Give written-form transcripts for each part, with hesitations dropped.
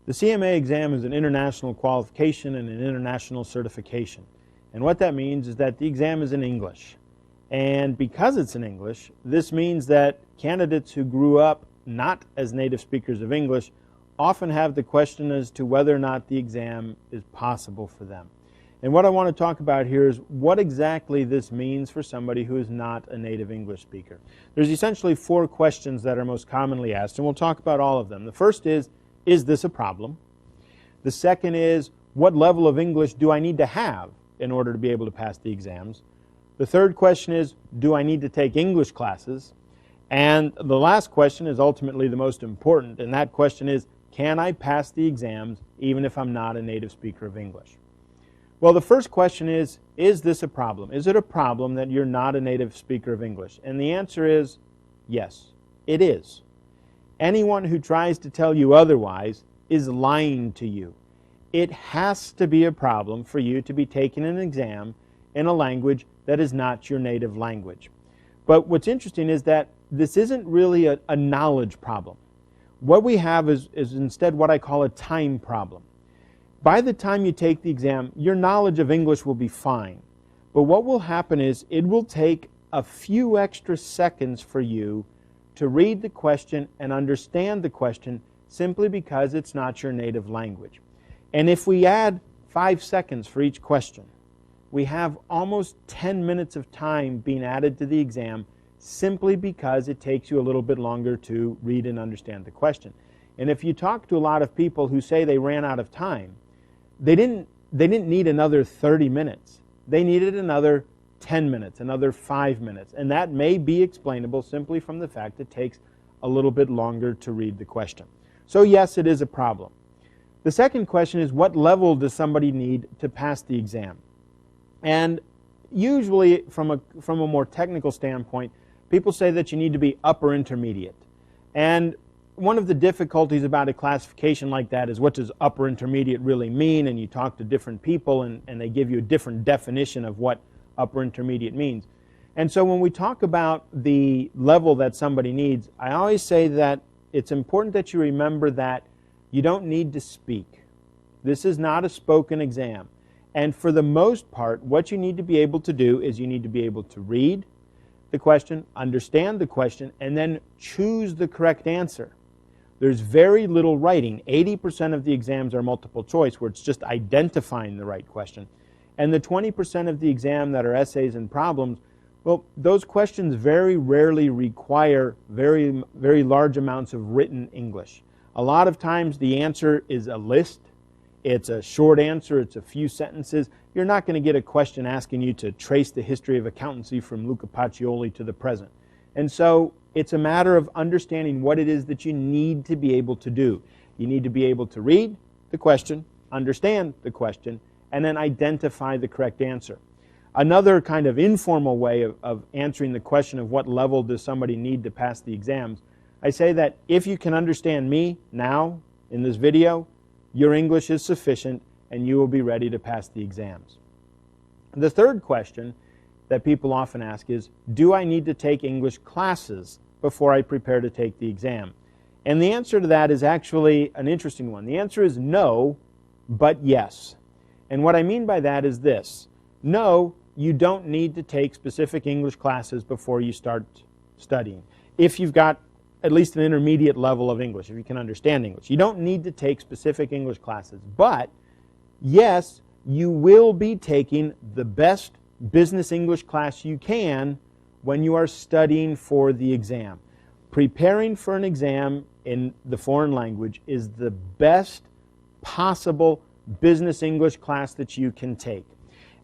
The CMA exam is an international qualification and an international certification. And what that means is that the exam is in English. And because it's in English, this means that candidates who grew up not as native speakers of English often have the question as to whether or not the exam is possible for them. And what I want to talk about here is what exactly this means for somebody who is not a native English speaker. There's essentially 4 questions that are most commonly asked, and we'll talk about all of them. The first is this a problem? The second is, what level of English do I need to have in order to be able to pass the exams? The third question is, do I need to take English classes? And the last question is ultimately the most important, and that question is, can I pass the exams even if I'm not a native speaker of English? Well, the first question is this a problem? Is it a problem that you're not a native speaker of English? And the answer is yes, it is. Anyone who tries to tell you otherwise is lying to you. It has to be a problem for you to be taking an exam in a language that is not your native language. But what's interesting is that this isn't really a knowledge problem. What we have is instead what I call a time problem. By the time you take the exam, your knowledge of English will be fine. But what will happen is it will take a few extra seconds for you to read the question and understand the question simply because it's not your native language. And if we add 5 seconds for each question, we have almost 10 minutes of time being added to the exam simply because it takes you a little bit longer to read and understand the question. And if you talk to a lot of people who say they ran out of time, they didn't need another 30 minutes. They needed another 10 minutes, another 5 minutes. And that may be explainable simply from the fact it takes a little bit longer to read the question. So yes, it is a problem. The second question is, what level does somebody need to pass the exam? And usually from a more technical standpoint, people say that you need to be upper intermediate. And one of the difficulties about a classification like that is, what does upper intermediate really mean? And you talk to different people and they give you a different definition of what upper intermediate means. And so when we talk about the level that somebody needs, I always say that it's important that you remember that you don't need to speak. This is not a spoken exam. And for the most part, what you need to be able to do is you need to be able to read the question, understand the question, and then choose the correct answer. There's very little writing. 80% of the exams are multiple choice, where it's just identifying the right question. And the 20% of the exam that are essays and problems, well, those questions very rarely require very large amounts of written English. A lot of times the answer is a list. It's a short answer. It's a few sentences. You're not going to get a question asking you to trace the history of accountancy from Luca Pacioli to the present. And so it's a matter of understanding what it is that you need to be able to do. You need to be able to read the question, understand the question, and then identify the correct answer. Another kind of informal way of answering the question of what level does somebody need to pass the exams, I say that if you can understand me now in this video, your English is sufficient and you will be ready to pass the exams. The third question that people often ask is, do I need to take English classes before I prepare to take the exam? And the answer to that is actually an interesting one. The answer is no, but yes. And what I mean by that is this. No, you don't need to take specific English classes before you start studying. If you've got at least an intermediate level of English, if you can understand English. You don't need to take specific English classes. But, yes, you will be taking the best business English class you can when you are studying for the exam. Preparing for an exam in the foreign language is the best possible business English class that you can take.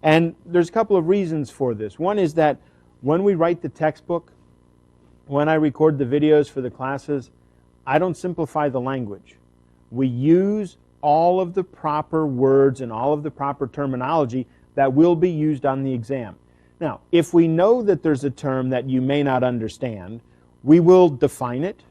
And there's a couple of reasons for this. One is that when we write the textbook, when I record the videos for the classes, I don't simplify the language. We use all of the proper words and all of the proper terminology that will be used on the exam. Now, if we know that there's a term that you may not understand, we will define it,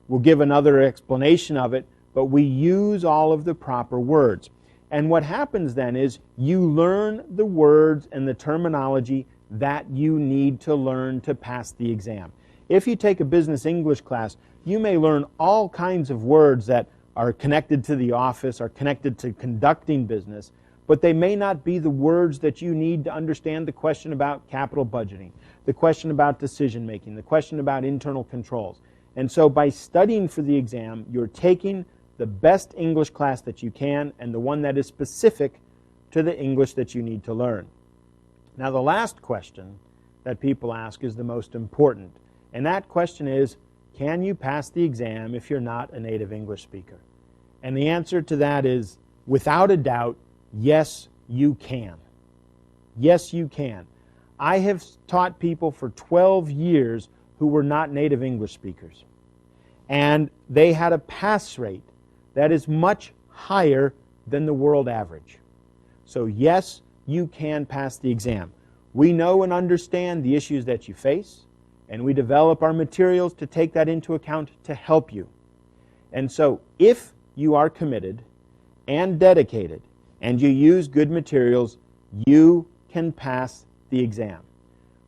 we'll give another explanation of it, but we use all of the proper words. And what happens then is you learn the words and the terminology that you need to learn to pass the exam. If you take a business English class, you may learn all kinds of words that are connected to the office, are connected to conducting business, but they may not be the words that you need to understand the question about capital budgeting, the question about decision making, the question about internal controls. And so by studying for the exam, you're taking the best English class that you can and the one that is specific to the English that you need to learn. Now the last question that people ask is the most important, and that question is, can you pass the exam if you're not a native English speaker? And the answer to that is, without a doubt, yes, you can. Yes, you can. I have taught people for 12 years who were not native English speakers, and they had a pass rate that is much higher than the world average. So yes, you can pass the exam. We know and understand the issues that you face, and we develop our materials to take that into account to help you. And so if you are committed and dedicated and you use good materials, you can pass the exam.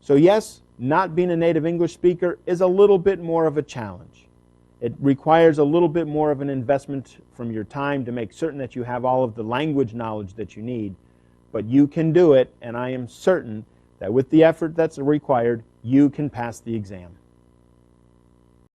So yes, not being a native English speaker is a little bit more of a challenge. It requires a little bit more of an investment from your time to make certain that you have all of the language knowledge that you need. But you can do it, and I am certain that with the effort that's required, you can pass the exam.